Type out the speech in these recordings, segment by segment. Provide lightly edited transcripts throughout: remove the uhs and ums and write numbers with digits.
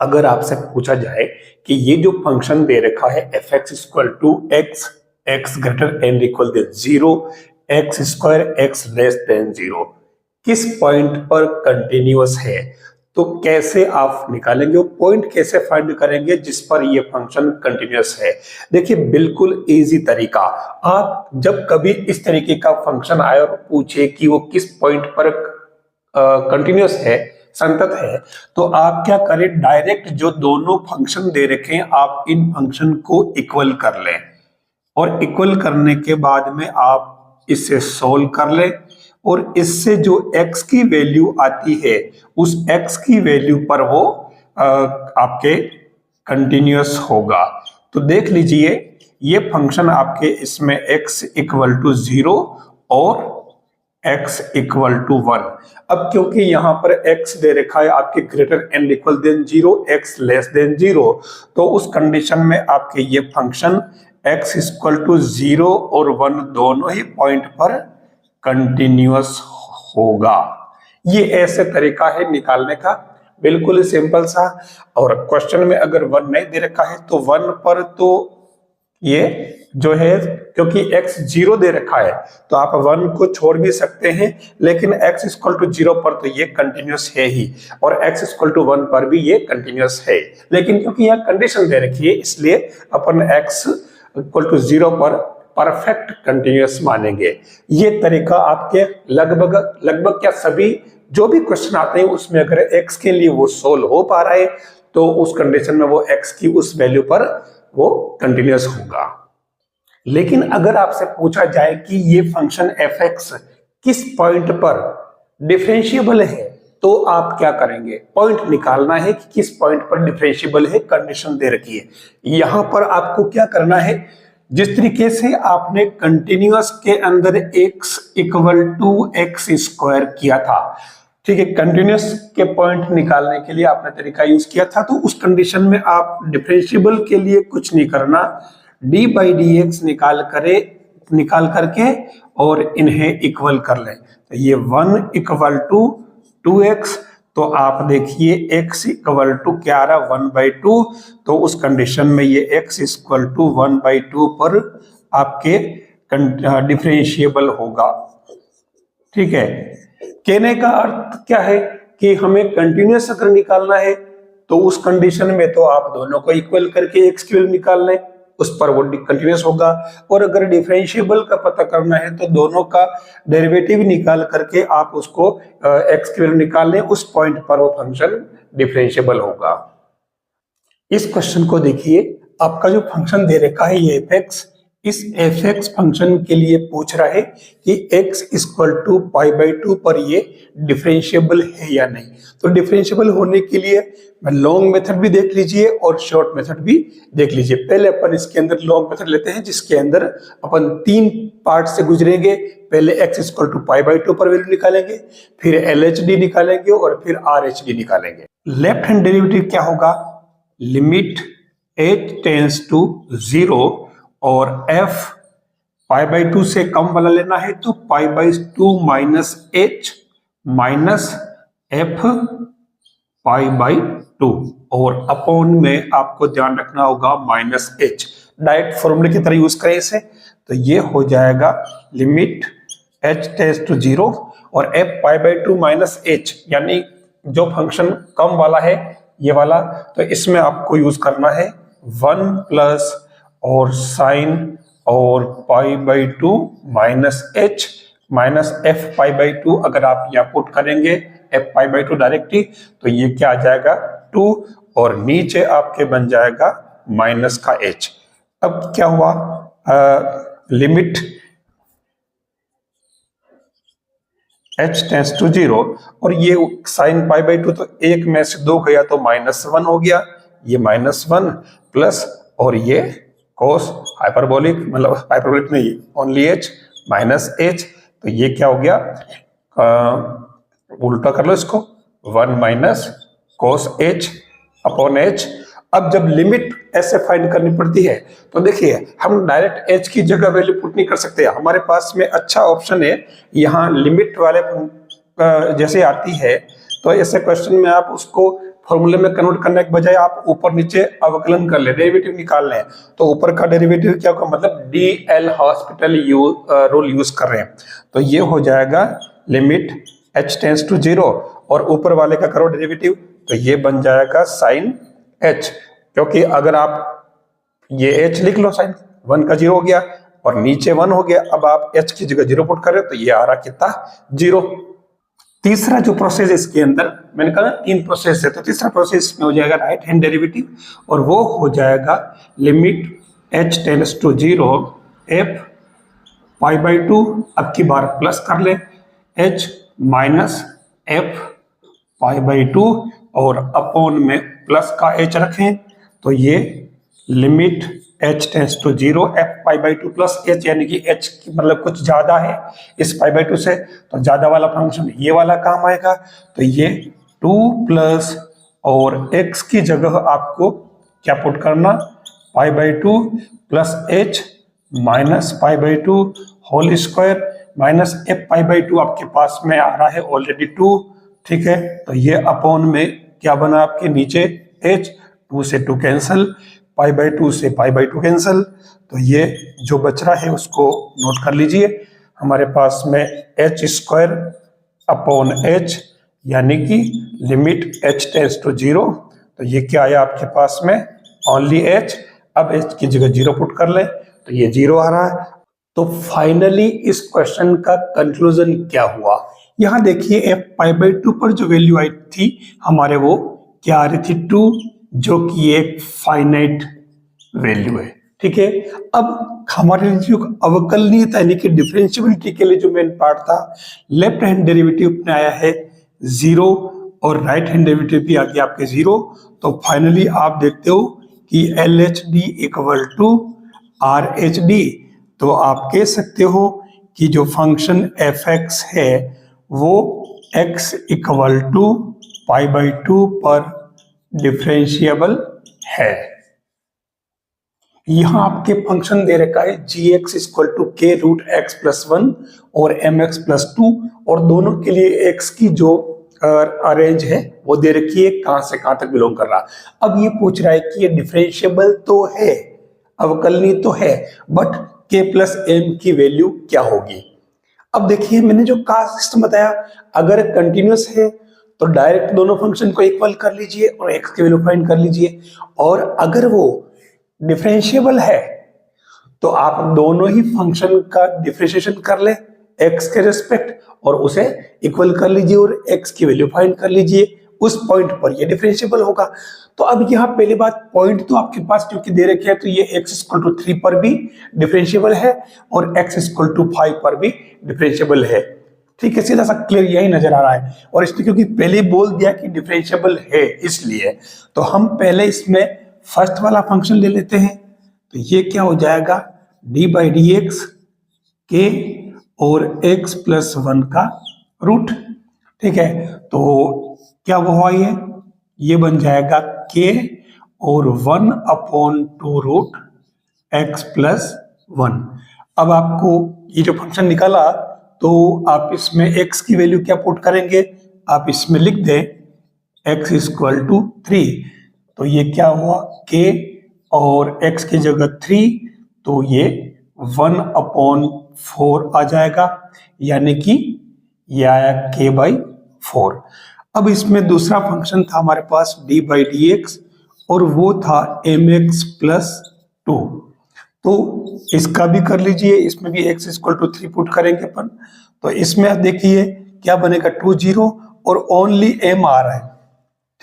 अगर आपसे पूछा जाए कि ये जो फंक्शन दे रखा है f x equal to x x greater and equal than zero x square x less than zero किस पॉइंट पर कंटिन्यूअस है, तो कैसे आप निकालेंगे, वो पॉइंट कैसे फाइंड करेंगे जिस पर ये फंक्शन कंटिन्यूअस है। देखिए बिल्कुल इजी तरीका, आप जब कभी इस तरीके का फंक्शन आए और पूछे कि वो किस पॉइंट पर कंटिन्यूअस है, संतत है, तो आप क्या करें, डायरेक्ट जो दोनों फंक्शन दे रखे हैं आप इन फंक्शन को इक्वल कर लें और इक्वल करने के बाद में आप इसे सोल्व कर लें और इससे जो x की वैल्यू आती है उस x की वैल्यू पर वो आपके कंटिन्यूअस होगा। तो देख लीजिए ये फंक्शन आपके इसमें x इक्वल टू 0 और x इक्वल टू 1। अब क्योंकि यहाँ पर x दे रखा है आपके greater and equal than 0 x less than 0, तो उस कंडीशन में आपके ये फंक्शन x इक्वल टू 0 और 1 दोनों ही पॉइंट पर कंटिन्यूअस होगा। ये ऐसे तरीका है निकालने का, बिल्कुल सिंपल सा। और क्वेश्चन में अगर 1 नहीं दे रखा है तो 1 पर तो ये जो है, क्योंकि x 0 दे रखा है तो आप 1 को छोड़ भी सकते हैं, लेकिन x इक्वल टू 0 पर तो ये कंटिन्यूअस है ही और x इक्वल टू 1 पर भी ये कंटिन्यूअस है। लेकिन क्योंकि यहाँ कंडीशन दे रखी है इसलिए अपन x इक्वल टू 0 पर परफेक्ट कंटिन्यूअस मानेंगे। ये तरीका आपके लगभग क्या सभी जो भी क्वेश्चन आते हैं उसमें अगर x के लिए वो सोल्व हो पा रहा है तो उस कंडीशन में वो x की उस वैल्यू पर वो कंटिन्यूअस होगा। लेकिन अगर आपसे पूछा जाए कि ये फंक्शन f(x) किस पॉइंट पर डिफरेंशिएबल है, तो आप क्या करेंगे, पॉइंट निकालना है कि किस पॉइंट पर डिफरेंशिएबल है, कंडीशन दे रखी है। यहां पर आपको क्या करना है, जिस तरीके से आपने कंटिन्यूअस के अंदर x equal to x square किया था, ठीक है, कंटिन्यूअस के पॉइंट निकालने के लिए आपने तरीका यूज किया था, तो उस कंडीशन में आप डिफरेंशिएबल के लिए कुछ नहीं करना, डी बाई डी एक्स निकाल करके और इन्हें इक्वल कर लें। तो ये 1 इक्वल टू 2x, तो आप देखिए x इक्वल टू क्या आ रहा, 1/2, तो उस कंडीशन में ये x इक्वल टू 1/2 पर आपके डिफरेंशिएबल होगा। ठीक है, कहने का अर्थ क्या है कि हमें कंटिन्यूअस अगर निकालना है तो उस कंडीशन में तो आप दोनों को इक्वल करके x की वैल्यू निकाल लें, उस पर वो कंटिन्यूअस होगा। और अगर डिफरेंशिएबल का पता करना है तो दोनों का डेरिवेटिव निकाल करके आप उसको x की वैल्यू निकाल लें, उस पॉइंट पर वो फंक्शन डिफरेंशिएबल होगा। इस क्वेश्चन को देखिए, आपका जो फंक्शन दे रखा है ये f(x), इस f(x) फंक्शन के लिए पूछ रहा है कि x इक्वल टू π/2 पर ये डिफरेंशिएबल है या नहीं। तो डिफरेंशिएबल होने के लिए लॉन्ग मेथड भी देख लीजिए और शॉर्ट मेथड भी देख लीजिए। पहले अपन इसके अंदर लॉन्ग मेथड लेते हैं, जिसके अंदर अपन 3 पार्ट से गुजरेंगे। पहले x इक्वल टू π/2 पर वैल्यू निकालेंगे, फिर LHD निकालेंगे और फिर RHD निकालेंगे। लेफ्ट हैंड डेरिवेटिव क्या होगा, लिमिट h टेंड्स टू 0 और f π/2 से कम वाला लेना है तो π/2 माइनस h माइनस f π/2 और अपॉन में आपको ध्यान रखना होगा माइनस h। डायरेक्ट फॉर्मूले की तरह यूज करें इसे, तो ये हो जाएगा लिमिट h टेंड्स टू 0 और f π/2 माइनस h, यानी जो फंक्शन कम वाला है ये वाला, तो इसमें आपको यूज करना है 1 प्लस और साइन और π/2 माइनस h माइनस f π/2। अगर आप यहाँ पुट करेंगे f π/2 डायरेक्टली तो ये क्या आ जाएगा 2 और नीचे आपके बन जाएगा माइनस का h। अब क्या हुआ, लिमिट h टेंड्स टू 0 और ये साइन π/2 तो 1 में से 2 गया तो -1 हो गया, ये -1 प्लस और ये cos हाइपरबोलिक, मतलब हाइपरबोलिक नहीं, ओनली h माइनस h, तो ये क्या हो गया, उल्टा कर लो इसको, 1 minus cos h upon h। अब जब लिमिट ऐसे फाइंड करनी पड़ती है तो देखिए हम डायरेक्ट h की जगह वैल्यू पुट नहीं कर सकते, हमारे पास में अच्छा ऑप्शन है, यहाँ लिमिट वाले जैसे आती है तो ऐसे क्वेश्चन में आप उसको फॉर्मूले में कन्वर्ट करने के बजाय आप ऊपर नीचे अवकलन कर ले, डेरिवेटिव निकाल लें, तो ऊपर का डेरिवेटिव क्या होगा, मतलब DL हॉस्पिटल रूल यूज कर रहे हैं, तो ये हो जाएगा लिमिट h टेंड्स टू 0 और ऊपर वाले का करो डेरिवेटिव, तो ये बन जाएगा साइन h, क्योंकि अगर आप ये h लिख लो, साइन 1 का 0 हो गया और नीचे 1 हो गया, अब आप h की जगह 0 पुट कर रहे हो तो ये आ रहा कितना 0। तीसरा जो प्रोसेस इसके अंदर मैंने कहा 3 प्रोसेस है, तो तीसरा प्रोसेस में हो जाएगा राइट हैंड डेरिवेटिव और वो हो जाएगा limit h tends to 0 f pi by 2, अब की बार प्लस कर ले h minus f pi by 2 और अपॉन में प्लस का h रखें, तो ये limit h tends to 0 f pi by 2 plus h, यानी कि h की मतलब कुछ ज्यादा है इस पाई बाई 2 से, तो ज्यादा वाला फंक्शन ये वाला काम आएगा, तो ये 2 प्लस और x की जगह आपको क्या पुट करना, pi by 2 plus h minus pi by 2 whole square minus f pi by 2 आपके पास में आ रहा है ऑलरेडी 2, ठीक है, तो ये अपॉन में क्या बना आपके नीचे h, 2 से 2 कैंसिल, पाई बाई 2 से पाई बाई 2 कैंसिल, तो ये जो बच रहा है उसको नोट कर लीजिए, हमारे पास में h स्क्वायर अपॉन h यानी कि लिमिट h टेंड्स टू 0, तो ये क्या आया आपके पास में ओनली h, अब h की जगह 0 पुट कर ले तो ये 0 आ रहा है। तो फाइनली इस क्वेश्चन का कंक्लूजन क्या हुआ, यहां देखिए f पाई बाई 2 पर जो वैल्यू आई थी हमारे वो क्या आ रही थी 2, जो कि एक फाइनाइट वैल्यू है, ठीक है। अब हमारे जो अवकलनीयता यानी कि डिफरेंशियबिलिटी के लिए जो मेन पार्ट था, लेफ्ट हैंड डेरिवेटिव में आया है 0 और राइट हैंड डेरिवेटिव भी आ गया आपके 0, तो फाइनली आप देखते हो कि LHD इक्वल टू RH_D, तो आप कह सकते हो कि जो फंक्शन fx है वो x equal to pi by 2 पर डिफरेंशिएबल है। यहां आपके फंक्शन दे रखा है gx equal to k root x plus 1 और mx प्लस 2, और दोनों के लिए x की जो अरेंज है वो दे रखी है कहां से कहां तक बिलोंग कर रहा। अब ये पूछ रहा है कि ये डिफरेंशिएबल तो है, अवकलनीय तो है, बट k प्लस m की वैल्यू क्या होगी। अब देखिए मैंने जो का सिस्टम बताया, अगर कंटिन्यूअस है तो डायरेक्ट दोनों फंक्शन को इक्वल कर लीजिए और x की वैल्यू फाइंड कर लीजिए, और अगर वो डिफरेंशिएबल है तो आप दोनों ही फंक्शन का डिफरेंशिएशन कर ले x के रिस्पेक्ट और उसे इक्वल कर लीजिए और x की वैल्यू फाइंड कर लीजिए, उस पॉइंट पर ये डिफरेंशिएबल होगा। तो अब यहाँ पहली बात पॉइंट तो आपके पास क्योंकि दे रखे हैं, तो ये x इक्वल टू 3 पर भी डिफरेंशिएबल है और x इक्वल टू 5 पर भी डिफरेंशिएबल है, ठीक है, सीधा सा क्लियर यही नजर आ रहा है। और इसने क्योंकि पहले बोल दिया कि डिफरेंशिएबल है इसलिए तो हम पहले इसमें फर्स्ट वाला फंक्शन ले लेते हैं, तो ये क्या हो जाएगा d बाई डी एक्स के और x प्लस 1 का रूट, ठीक है, तो क्या वो हुआ ये बन जाएगा k और 1 अपॉन 2 रूट x प्लस 1। अब आपको ये जो फंक्शन निकाला तो आप इसमें x की वैल्यू क्या पुट करेंगे, आप इसमें लिख दें x इक्वल टू 3, तो ये क्या हुआ k और x की जगह 3, तो ये 1 अपॉन 4 आ जाएगा, यानी कि ये आया k बाई 4। अब इसमें दूसरा फंक्शन था हमारे पास d बाई डी एक्स और वो था mx प्लस 2, तो इसका भी कर लीजिए, इसमें भी x इक्वल टू 3 पुट करेंगे अपन, तो इसमें आप देखिए क्या बनेगा 2 0 और ओनली m आ रहा है,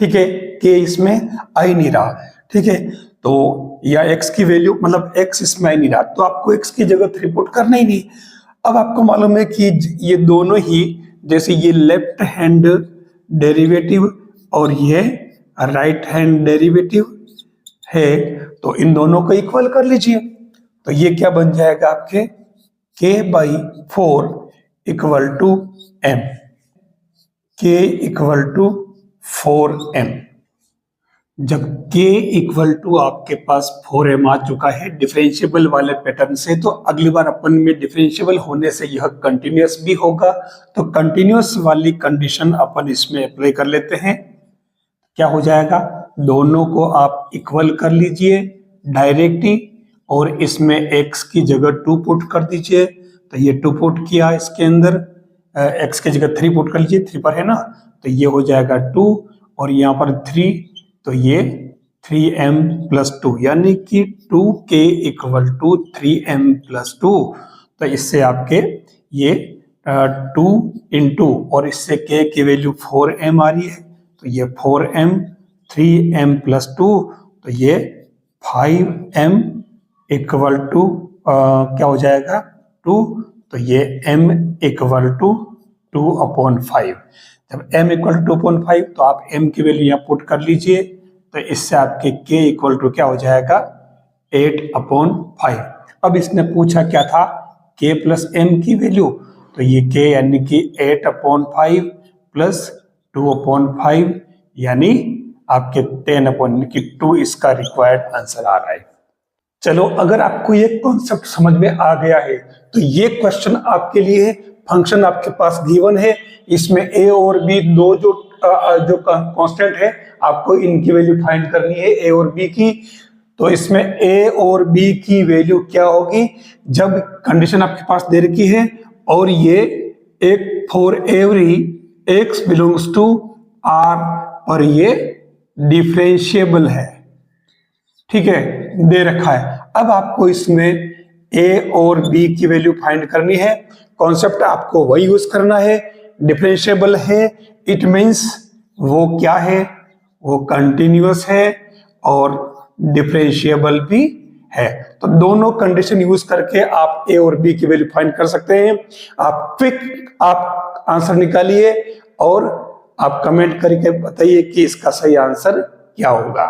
ठीक है, k इसमें आ ही नहीं रहा, ठीक है, तो या x की वैल्यू मतलब x इसमें आ ही नहीं रहा, तो आपको x की जगह 3 पुट करना ही नहीं। अब आपको मालूम है कि ये दोनों ही, जैसे ये लेफ्ट हैंड डेरिवेटिव और ये राइट हैंड डेरिवेटिव है, तो इन दोनों को इक्वल कर लीजिए, तो ये क्या बन जाएगा आपके k by 4 equal to m, k equal to 4m। जब k इक्वल टू आपके पास 4m आ चुका है डिफरेंशिएबल वाले पैटर्न से, तो अगली बार अपन में डिफरेंशिएबल होने से यह कंटिन्यूअस भी होगा, तो कंटिन्यूअस वाली कंडीशन अपन इसमें अप्लाई कर लेते हैं। क्या हो जाएगा, दोनों को आप इक्वल कर लीजिए डायरेक्टली और इसमें x की जगह 2 पुट कर दीजिए। तो ये 2 पुट किया इसके अंदर, x की जगह 3 पुट कर लीजिए, 3 पर है ना, तो ये हो जाएगा 2 और यहाँ पर 3, तो ये 3m प्लस 2 यानी कि 2k equal to 3m plus 2। तो इससे आपके ये 2 इंटू और इससे k की वैल्यू 4m आ रही है, तो ये 4m 3m प्लस 2, तो ये 5m इक्वल टू क्या हो जाएगा 2, तो ये m इक्वल टू 2/5। जब m इक्वल टू 2/5 तो आप m की वैल्यू यहाँ पुट कर लीजिए, तो इससे आपके k इक्वल टू क्या हो जाएगा 8/5। अब इसने पूछा क्या था k प्लस m की वैल्यू, तो ये k यानी कि 8/5 प्लस 2/5 यानी आपके 10/2 इसका रिक्वायर्ड आंसर आ रहा है। चलो, अगर आपको ये कॉन्सेप्ट समझ में आ गया है तो ये क्वेश्चन आपके लिए है। फंक्शन आपके पास गिवन है, इसमें a और b दो जो कांस्टेंट है, आपको इनकी वैल्यू फाइंड करनी है a और b की। तो इसमें a और b की वैल्यू क्या होगी, जब कंडीशन आपके पास दे रखी है और ये एक for every x belongs to r और ये डिफरेंशिएबल है, ठीक है, दे रखा है। अब आपको इसमें a और b की वैल्यू फाइंड करनी है। कॉन्सेप्ट आपको वही यूज करना है, डिफरेंशिएबल है, इट मींस वो क्या है, वो कंटिन्यूअस है और डिफरेंशिएबल भी है। तो दोनों कंडीशन यूज करके आप a और b की वैल्यू फाइंड कर सकते हैं। आप क्विक आप आंसर निकालिए और आप कमेंट करके बताइए कि इसका सही आंसर क्या होगा।